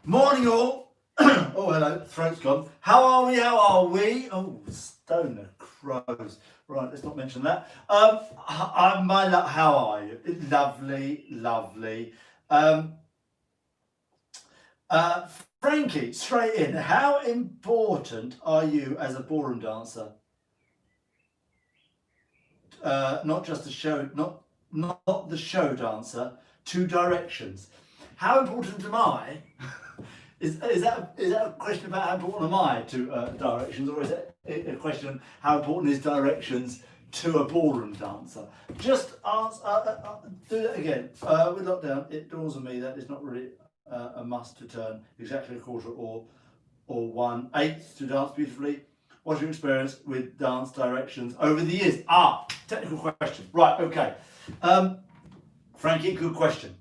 Morning all. Oh, hello, throat's gone. How are we? How are we? Oh, stoner crows. Right, let's not mention that. How are you? Lovely, lovely. Um, uh, Frankie, straight in. How important are you as a ballroom dancer? Not just a show, not the show dancer. Two directions. How important am I? Is that a question about how important am I to directions, or is it a question how important is directions to a ballroom dancer? Just answer, do that again. With lockdown, it dawns on me that it's not really a must to turn exactly a quarter or 1/8 to dance beautifully. What's your experience with dance directions over the years? Technical question. Right, okay. Frankie, good question.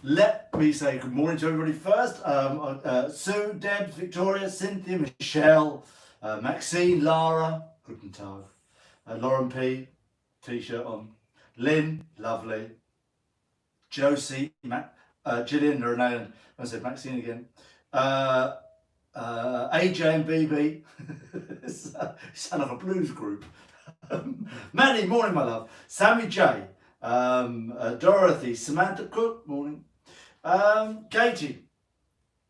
Let me say good morning to everybody first. Sue, Debs, Victoria, Cynthia, Michelle, Maxine, Lara, guten Tag, Lauren P, t-shirt on, Lynn, lovely, Josie, Gillian, Renee, I said Maxine again, AJ and BB, sound like a blues group. Maddie, morning my love, Sammy J, Dorothy, Samantha Cook, morning. Katie,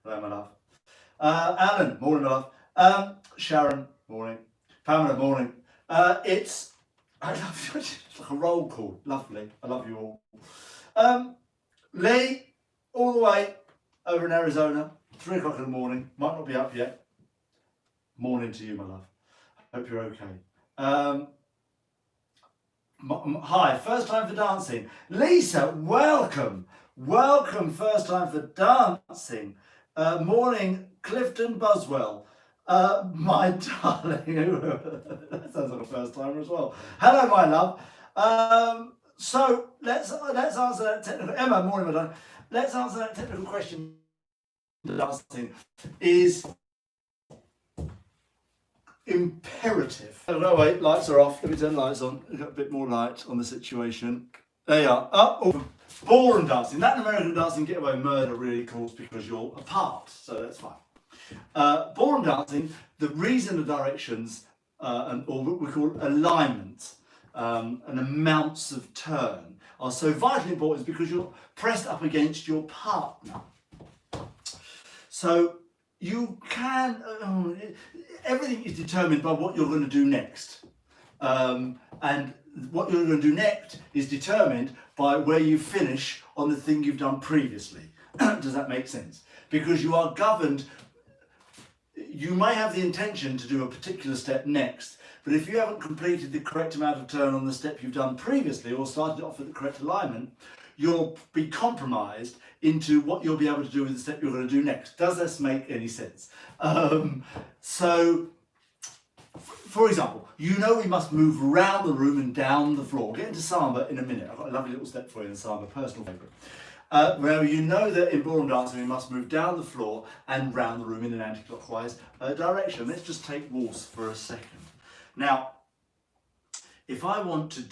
hello my love. Alan, morning my love. Sharon, morning. Pamela, morning. It's I love you. It's like a roll call. Lovely. I love you all. Lee, all the way over in Arizona, 3 o'clock in the morning. Might not be up yet. Morning to you, my love. Hope you're okay. Hi, first time for dancing. Lisa, welcome. Welcome, first time for dancing. Morning, Clifton Buswell. My darling, that sounds like a first timer as well. Hello, my love. So let's answer that technical. Emma, morning, madam. Let's answer that technical question. Dancing is imperative. Oh wait, lights are off. Let me turn the lights on. We've got a bit more light on the situation. There you are. Ballroom dancing. Latin American dancing, get away murder really calls because you're apart, so that's fine. Ballroom dancing, the reason the directions or what we call alignment and amounts of turn are so vitally important is because you're pressed up against your partner. So you can, everything is determined by what you're going to do next. And what you're going to do next is determined by where you finish on the thing you've done previously. Does that make sense? Because you are governed, you may have the intention to do a particular step next, but if you haven't completed the correct amount of turn on the step you've done previously or started off with the correct alignment, you'll be compromised into what you'll be able to do with the step you're going to do next. Does this make any sense? So, for example, you know we must move around the room and down the floor. We'll get into Samba in a minute. I've got a lovely little step for you in Samba, personal favourite. Where you know that in ballroom dancing we must move down the floor and round the room in an anti-clockwise direction. Let's just take waltz for a second. Now, if I want to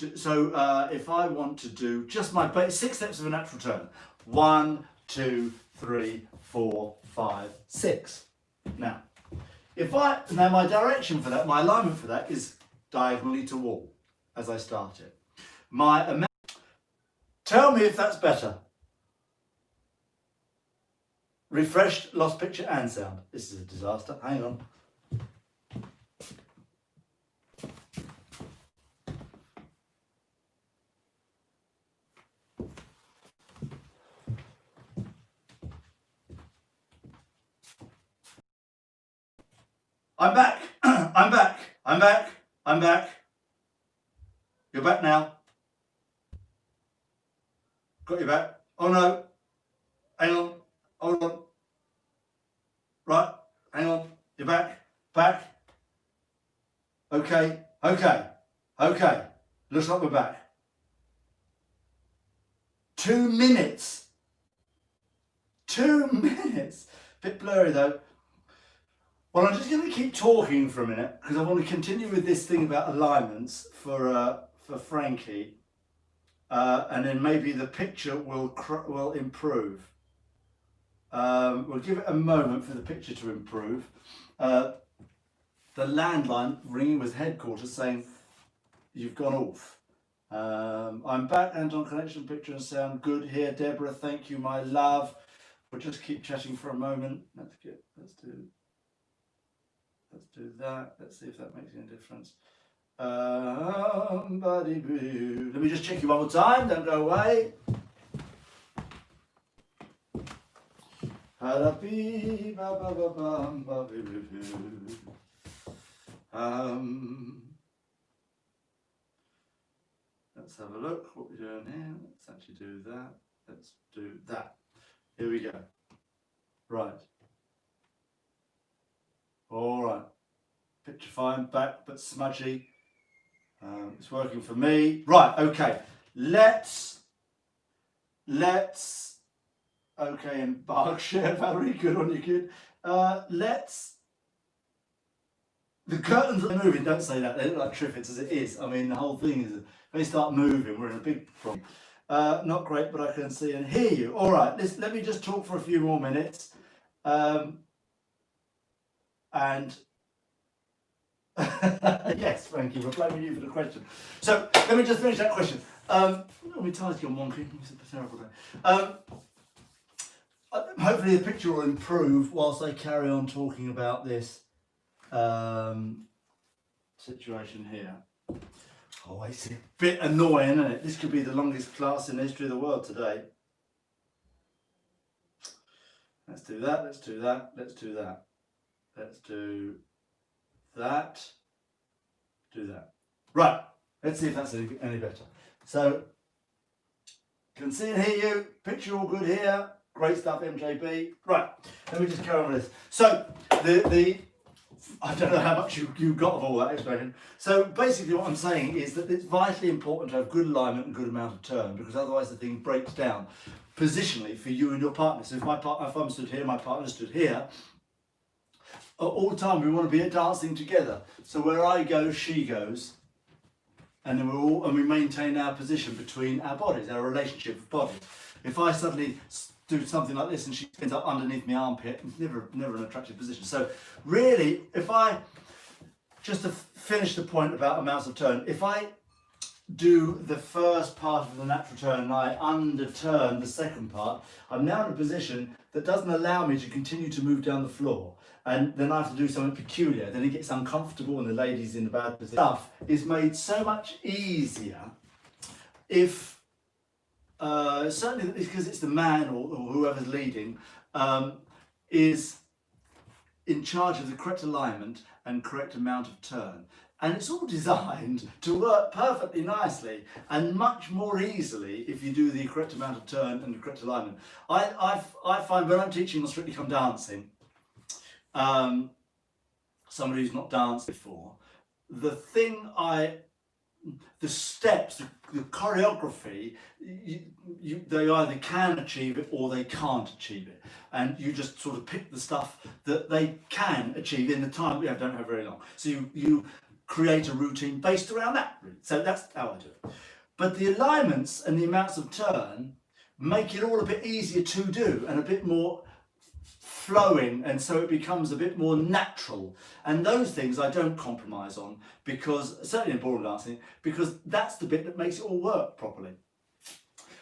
do, just my 6 steps of a natural turn. 1, 2, 3, 4, 5, 6. Now, my direction for that, my alignment for that is diagonally to wall as I start it. Tell me if that's better. Refreshed, lost picture and sound. This is a disaster. Hang on. I'm back. I'm back. I'm back. I'm back. You're back now. Got you back. Oh no. Hang on. Hold on. Right. Hang on. You're back. Back. Okay. Okay. Okay. Looks like we're back. 2 minutes. 2 minutes. Bit blurry though. Well, I'm just going to keep talking for a minute because I want to continue with this thing about alignments for Frankie, and then maybe the picture will improve. We'll give it a moment for the picture to improve. The landline ringing with headquarters saying you've gone off. I'm back, Anton, connection, picture and sound good here. Deborah, thank you, my love. We'll just keep chatting for a moment. Let's do that. Let's see if that makes any difference. Let me just check you one more time, don't go away. Let's have a look what we're doing here. Let's actually do that. Let's do that. Here we go. Right. All right. Picture fine, back but smudgy. It's working for me. Right, okay. Let's okay, in Berkshire, Valerie, good on you, kid. The curtains are moving, don't say that, they look like triffids as it is. I mean, the whole thing is, if they start moving, we're in a big problem. Not great, but I can see and hear you. All right, let me just talk for a few more minutes. Yes, Frankie, we're blaming you for the question. So let me just finish that question. Let me tidy your monkey. It's a terrible day. Hopefully the picture will improve whilst I carry on talking about this situation here. Oh, it's a bit annoying, isn't it? This could be the longest class in the history of the world today. Let's do that. Let's do that. Let's do that. Let's do that. Do that. Right. Let's see if that's any better. So, can see and hear you. Picture all good here. Great stuff, MJB. Right. Let me just carry on with this. So, I don't know how much you got of all that explanation. So basically what I'm saying is that it's vitally important to have good alignment and good amount of turn, because otherwise the thing breaks down positionally for you and your partner. So if I'm stood here, my partner stood here, all the time we want to be dancing together. So where I go, she goes, and then we maintain our position between our bodies, our relationship of bodies. If I suddenly do something like this and she ends up underneath my armpit, it's never an attractive position. So really, if I, just to finish the point about amounts of turn, if I do the first part of the natural turn and I underturn the second part, I'm now in a position that doesn't allow me to continue to move down the floor. And then I have to do something peculiar. Then it gets uncomfortable and the lady's in the bad position. Stuff is made so much easier if certainly because it's the man or whoever's leading is in charge of the correct alignment and correct amount of turn, and it's all designed to work perfectly nicely and much more easily if you do the correct amount of turn and the correct alignment. I find when I'm teaching on Strictly Come Dancing, somebody who's not danced before, the steps, the choreography, they either can achieve it or they can't achieve it. And you just sort of pick the stuff that they can achieve in the time we don't have very long. So you create a routine based around that. So that's how I do it. But the alignments and the amounts of turn make it all a bit easier to do and a bit more flowing, and so it becomes a bit more natural. And those things I don't compromise on, because certainly in ballroom dancing, because that's the bit that makes it all work properly.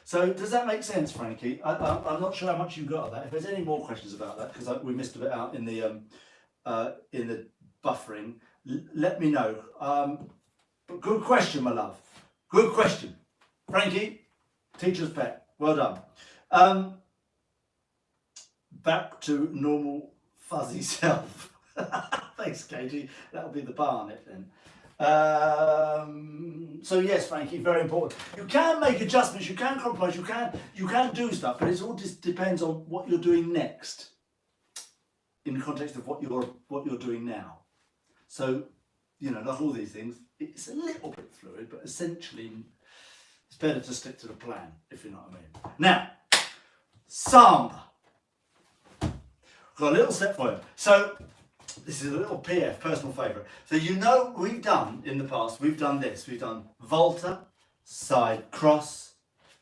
So does that make sense, Frankie? I'm not sure how much you got of that. If there's any more questions about that, because we missed a bit out in the buffering, let me know. But good question, my love. Good question, Frankie. Teacher's pet. Well done. Back to normal fuzzy self. Thanks, Katie. That'll be the Barnet then. So yes, Frankie, very important. You can make adjustments, you can compromise, you can do stuff, but it all just depends on what you're doing next in the context of what you're doing now. So, you know, like all these things, it's a little bit fluid, but essentially it's better to stick to the plan, if you know what I mean. Now, Samba. Got a little step for you. So this is a little PF, personal favourite. So you know we've done in the past, we've done this. We've done Volta, side cross,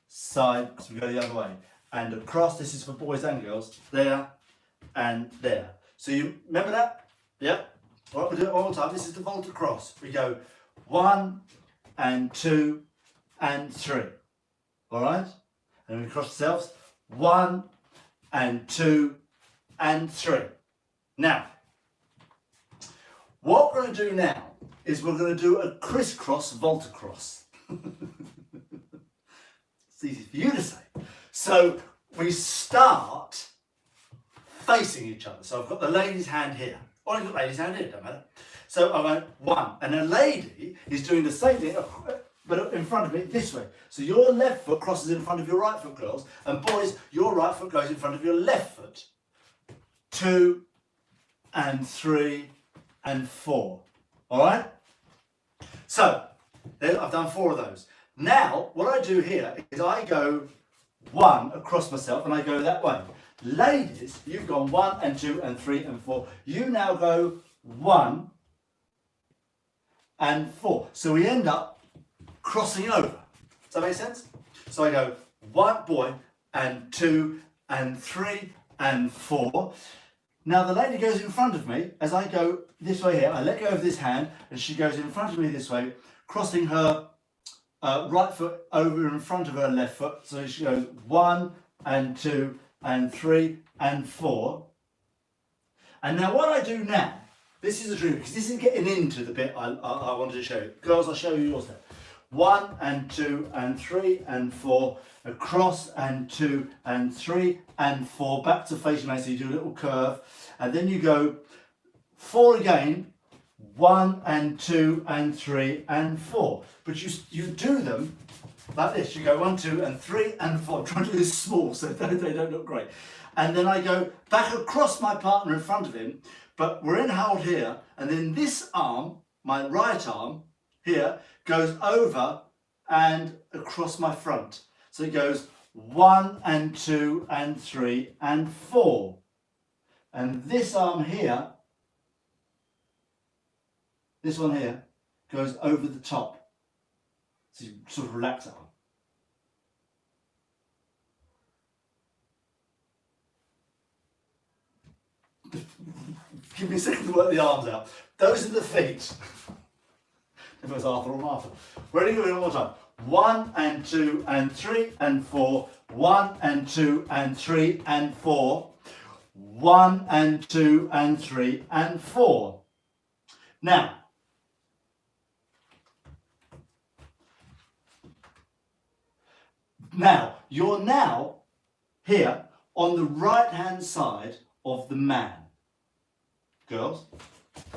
side, so we go the other way. and across. This is for boys and girls. There and there. So you remember that? Yep. All right, we'll do it one more time. This is the Volta Cross. We go 1 and 2 and 3. All right? And we cross ourselves. 1 and 2 and 3. Now, what we're going to do now is we're going to do a Criss Cross Volta Cross. It's easy for you to say. So we start facing each other. So I've got the lady's hand here. Or I've got the lady's hand here, don't matter. So I went 1. And a lady is doing the same thing, but in front of me this way. So your left foot crosses in front of your right foot, girls. And boys, your right foot goes in front of your left foot. 2 and 3 and 4. All right? So, I've done 4 of those. Now, what I do here is I go 1 across myself and I go that way. Ladies, you've gone 1 and 2 and 3 and 4. You now go 1 and 4. So we end up crossing over. Does that make sense? So I go 1 boy and 2 and 3 and 4. Now the lady goes in front of me as I go this way here. I let go of this hand and she goes in front of me this way, crossing her right foot over in front of her left foot. So she goes 1 and 2 and 3 and 4. And now what I do now, this is a dream because this is getting into the bit I wanted to show you. Girls, I'll show you your step. 1 and 2 and 3 and 4, across and 2 and 3 and 4, back to facing me, so you do a little curve, and then you go 4 again, 1 and 2 and 3 and 4. But you do them like this. You go 1, 2 and 3 and 4. I'm trying to do this small so they don't look great. And then I go back across my partner in front of him, but we're in hold here, and then this arm, my right arm here, goes over and across my front. So it goes 1 and 2 and 3 and 4. And this arm here, this one here, goes over the top. So you sort of relax that one. Give me a second to work the arms out. Those are the feet. If it was Arthur or Martha. Ready? One more time. 1 and 2 and 3 and 4. 1 and 2 and 3 and 4. 1 and 2 and 3 and 4. Now, you're now here on the right hand side of the man. Girls,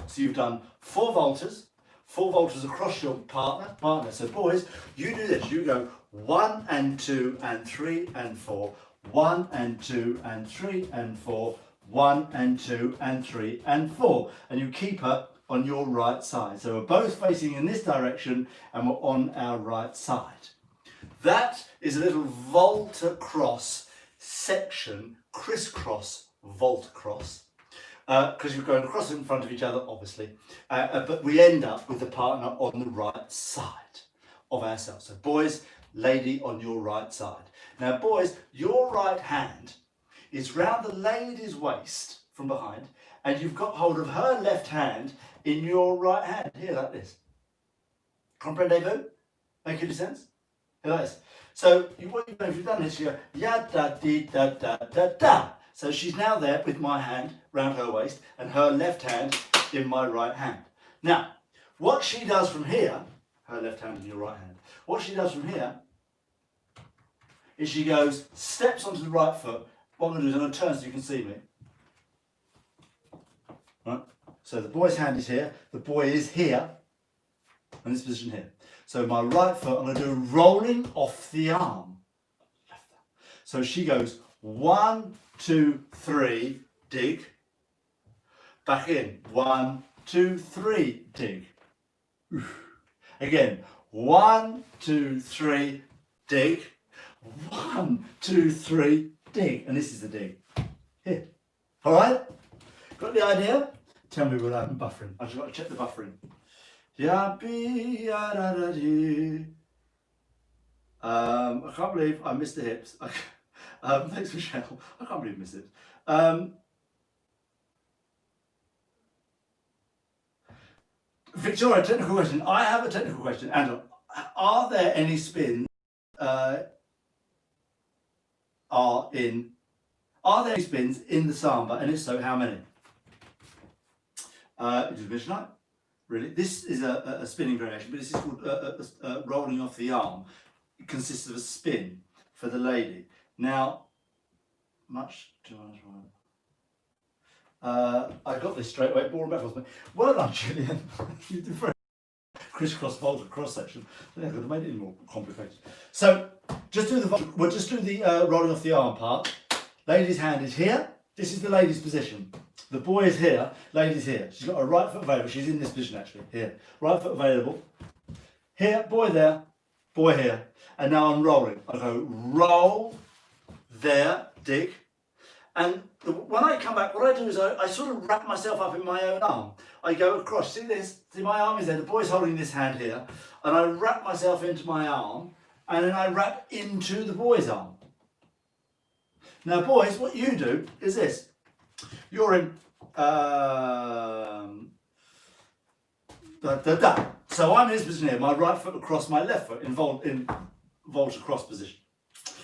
so you've done 4 voltas. 4 voltas across your partner. So boys, you do this. You go 1 and 2 and 3 and 4. 1 and 2 and 3 and 4. 1 and 2 and 3 and 4. And you keep her on your right side. So we're both facing in this direction and we're on our right side. That is a little Volta Cross section, Criss Cross Volta Cross. Because you're going across in front of each other, obviously. But we end up with the partner on the right side of ourselves. So boys, lady on your right side. Now boys, your right hand is round the lady's waist from behind, and you've got hold of her left hand in your right hand. Here, like this. Comprendez-vous? Make any sense? Here, like this. So what you know, if you've done this, you go, ya da dee da da da da. So she's now there with my hand round her waist and her left hand in my right hand. Now, what she does from here, her left hand in your right hand, what she does from here is she goes, steps onto the right foot. What I'm going to do is I'm going to turn so you can see me. Right? So the boy's hand is here, the boy is here, in this position here. So my right foot, I'm going to do rolling off the arm. So she goes 1, 2, 3, dig. Back in. 1, 2, 3, dig. Again. 1, 2, 3, dig. 1, 2, 3, dig. And this is the dig. Here. Alright? Got the idea? Tell me when I'm buffering. I've just got to check the buffering. I can't believe I missed the hips. Thanks, Michelle. I can't really miss it. Victoria, technical question. I have a technical question. Anton, are there any spins are there any spins in the Samba, and if so, how many? Intermission night. Really, this is a spinning variation, but this is called rolling off the arm. It consists of a spin for the lady. Now, much too much. I got this straight away. Ball and backwards. Well done, Gillian. You did very Criss Cross Volta Cross section. I think I could have made it any more complicated. So we'll just do the rolling off the arm part. Lady's hand is here. This is the lady's position. The boy is here. Lady's here. She's got her right foot available. She's in this position actually. Here, right foot available. Here, boy there, boy here. And now I'm rolling. I go roll, there, dig. And when I come back, what I do is I sort of wrap myself up in my own arm. I go across, see this? See, my arm is there, the boy's holding this hand here, and I wrap myself into my arm, and then I wrap into the boy's arm. Now boys, what you do is this. You're in, So I'm in this position here, my right foot across my left foot in Volta Cross position.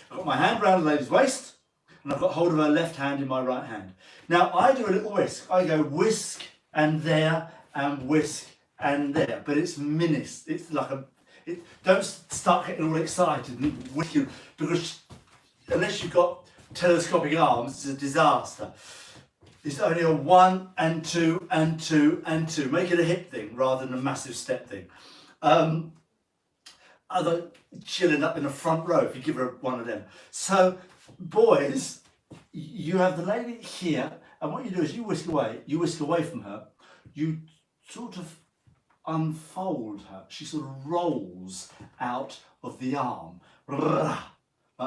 I've got my hand around the lady's waist, and I've got hold of her left hand in my right hand. Now I do a little whisk. I go whisk and there and whisk and there, but it's minutes. It's like don't start getting all excited and whisking, because unless you've got telescopic arms, it's a disaster. It's only a 1 and 2 and 2 and 2. Make it a hip thing rather than a massive step thing. Other chilling up in the front row if you give her one of them. So boys, you have the lady here, and what you do is you whisk away from her, you sort of unfold her. She sort of rolls out of the arm, like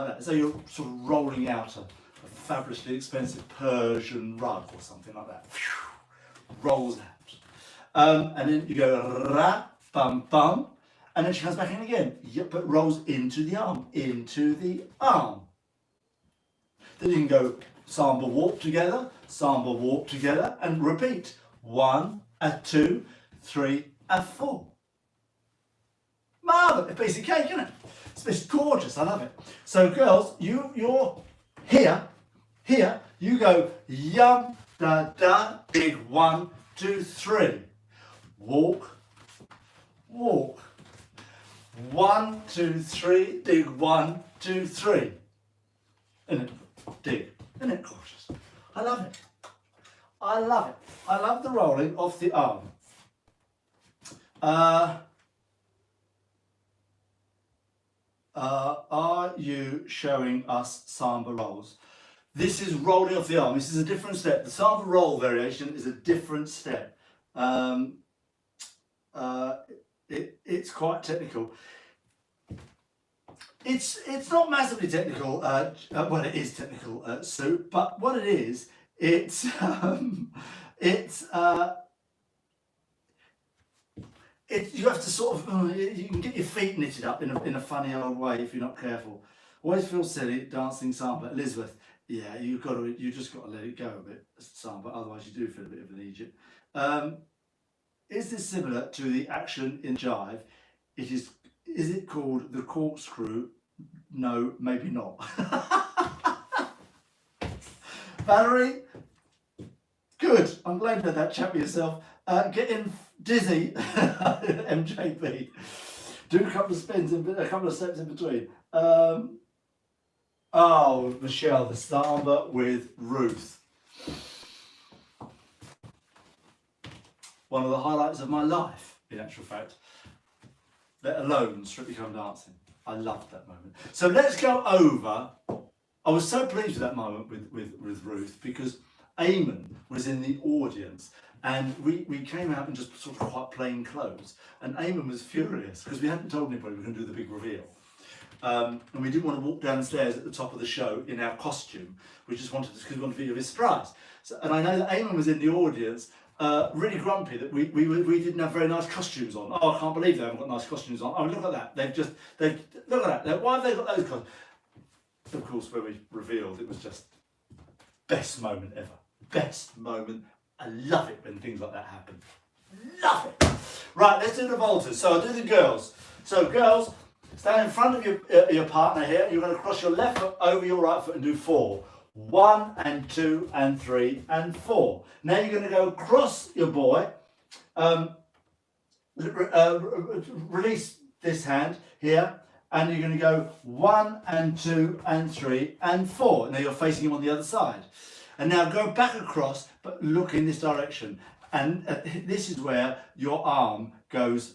that. So you're sort of rolling out a fabulously expensive Persian rug or something like that. Rolls out. And then you go ra, bum, bum, and then she comes back in again, but rolls into the arm, Then you can go Samba walk together, and repeat. 1, 2, 3, 4. Marvellous, a piece of cake, isn't it? It's gorgeous, I love it. So girls, you're here, you go yum, da, da, big 1, 2, 3. Walk. 1, 2, 3, dig 1, 2, 3. Isn't it? Dig. Isn't it gorgeous? I love it. I love the rolling off the arm. Are you showing us Samba rolls? This is rolling off the arm. This is a different step. The Samba roll variation is a different step. It's quite technical. It's not massively technical. Well, it is technical, Sue. But what it is, you have to sort of you can get your feet knitted up in a funny old way if you're not careful. Always feel silly dancing Samba. Elizabeth, yeah, you just got to let it go a bit, Samba. Otherwise, you do feel a bit of an idiot. Is this similar to the action in jive? Is it called the corkscrew? No, maybe not. Valerie, good. I'm glad you had that chat with yourself. Getting dizzy, MJB. Do a couple of spins, a couple of steps in between. Oh, Michelle, the Samba with Ruth. One of the highlights of my life, in actual fact. Let alone Strictly Come Dancing. I loved that moment. So let's go over. I was so pleased with that moment with Ruth, because Eamon was in the audience, and we came out in just sort of quite plain clothes, and Eamon was furious because we hadn't told anybody we were going to do the big reveal. And we didn't want to walk downstairs at the top of the show in our costume. We just wanted to, because we wanted to be a bit surprised. So, and I know that Eamon was in the audience, really grumpy that we didn't have very nice costumes on. Oh, I can't believe they haven't got nice costumes on. Oh, look at that. They've look at that. Why have they got those costumes? of course, when we revealed, it was just best moment ever. Best moment. I love it when things like that happen. Love it. Right, let's do the voltas. So I'll do the girls. So girls, stand in front of your partner here. You're going to cross your left foot over your right foot and do 4. 1 and 2 and 3 and 4. Now you're going to go across your boy. Release this hand here. And you're going to go 1 and 2 and 3 and 4. Now you're facing him on the other side. And now go back across, but look in this direction. And this is where your arm goes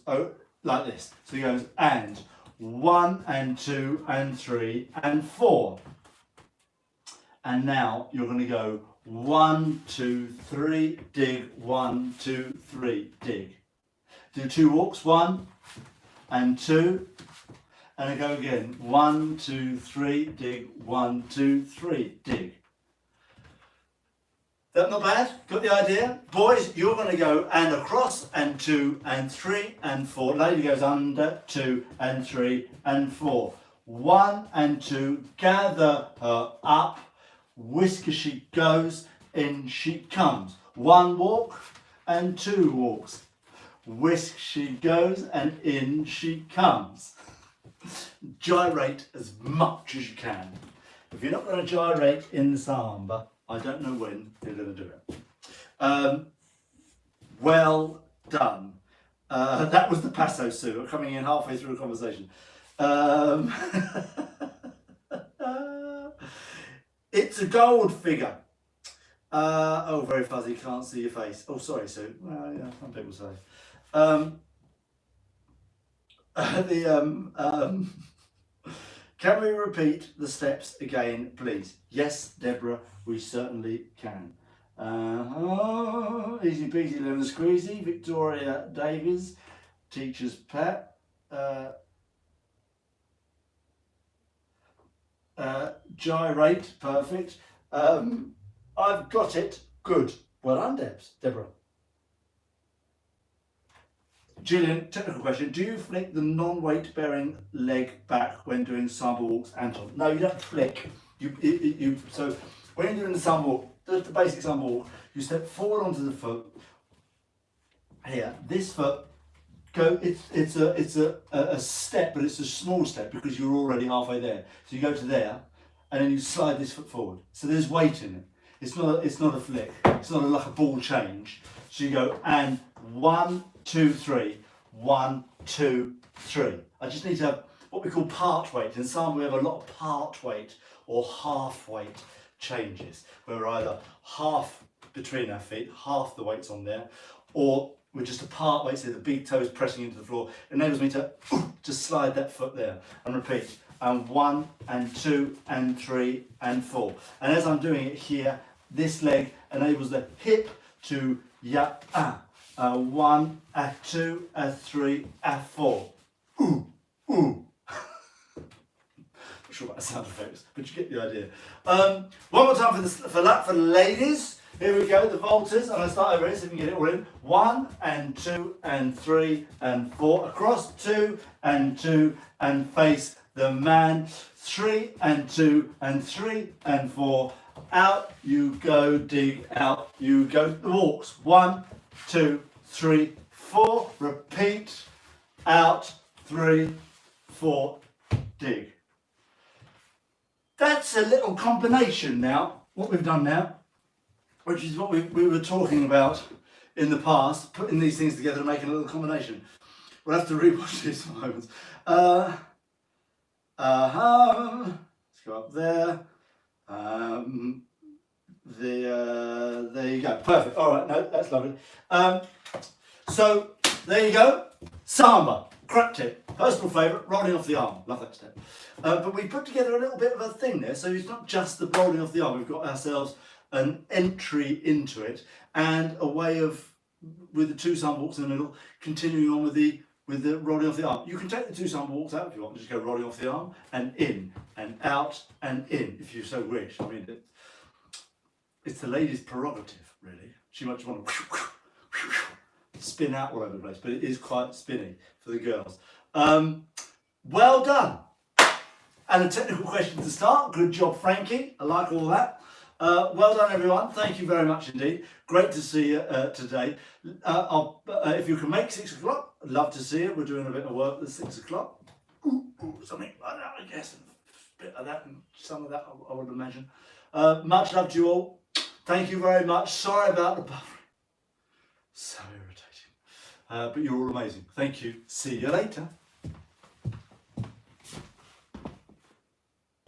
like this. So he goes and 1 and 2 and 3 and 4. And now you're going to go 1, 2, 3, dig, 1, 2, 3, dig. Do 2 walks, 1 and 2. And I go again, 1, 2, 3, dig, 1, 2, 3, dig. That not bad? Got the idea? Boys, you're going to go and across and 2 and 3 and 4. Lady goes under 2 and 3 and 4. 1 and 2, gather her up. Whisk as she goes, in she comes. 1 walk and 2 walks. Whisk she goes and in she comes. Gyrate as much as you can. If you're not going to gyrate in the samba, I don't know when you're going to do it. Well done. That was the passo, Sue. Coming in halfway through a conversation. It's a gold figure. Oh, very fuzzy. Can't see your face. Oh, sorry, Sue. Well, yeah, some people say. Can we repeat the steps again, please? Yes, Deborah, we certainly can. Easy peasy lemon squeezy. Victoria Davies, teacher's pet. Gyrate, perfect. I've got it. Good. Well done, Deborah. Gillian, technical question. Do you flick the non-weight bearing leg back when doing samba walks, Anton? No, you don't flick. So when you're doing the samba walk, the basic samba walk, you step forward onto the foot. Here, this foot, it's a step, but it's a small step because you're already halfway there. So you go to there, and then you slide this foot forward. So there's weight in it. It's not a flick. It's not like a ball change. So you go and 1, 2, 3, 1, 2, 3. I just need to have what we call part weight. In Samba we have a lot of part weight or half weight changes, where we're either half between our feet, half the weight's on there, or we're just a part weight, so the big toe is pressing into the floor. It enables me to just slide that foot there and repeat. And 1 and 2 and 3 and 4. And as I'm doing it here, this leg enables the hip to 1, 2, 3, 4. Ooh, ooh. Not sure about the sound effects, but you get the idea. One more time for the ladies. Here we go, the voltas. I'm going to start over here so we can get it all in. 1 and 2 and 3 and 4. Across 2 and face the man. 3 and 2 and 3 and 4. Out you go, dig, out you go. The walks. 1, 2, 3, 4. Repeat. Out. 3, 4. Dig. That's a little combination now. What we've done now, which is what we were talking about in the past, putting these things together and making a little combination. We'll have to rewatch these moments. Let's go up there. There you go. Perfect. All right, no, that's lovely. So there you go. Samba, crap tip, personal favourite, rolling off the arm. Love that step. But we put together a little bit of a thing there, so it's not just the rolling off the arm. We've got ourselves an entry into it and a way of, with the 2 samba walks in the middle, continuing on with the rolling off the arm. You can take the 2 samba walks out if you want, just go rolling off the arm and in and out and in if you so wish. I mean, it's the lady's prerogative, really. She might just want to spin out all over the place, but it is quite spinny for the girls. Well done. And a technical question to start. Good job, Frankie. I like all that. Well done, everyone. Thank you very much indeed. Great to see you today. If you can make 6 o'clock, I'd love to see it. We're doing a bit of work at 6 o'clock. Something like that, I guess. A bit of that and some of that, I would imagine. Much love to you all. Thank you very much. Sorry about the buffering. So irritating. But you're all amazing. Thank you. See you later.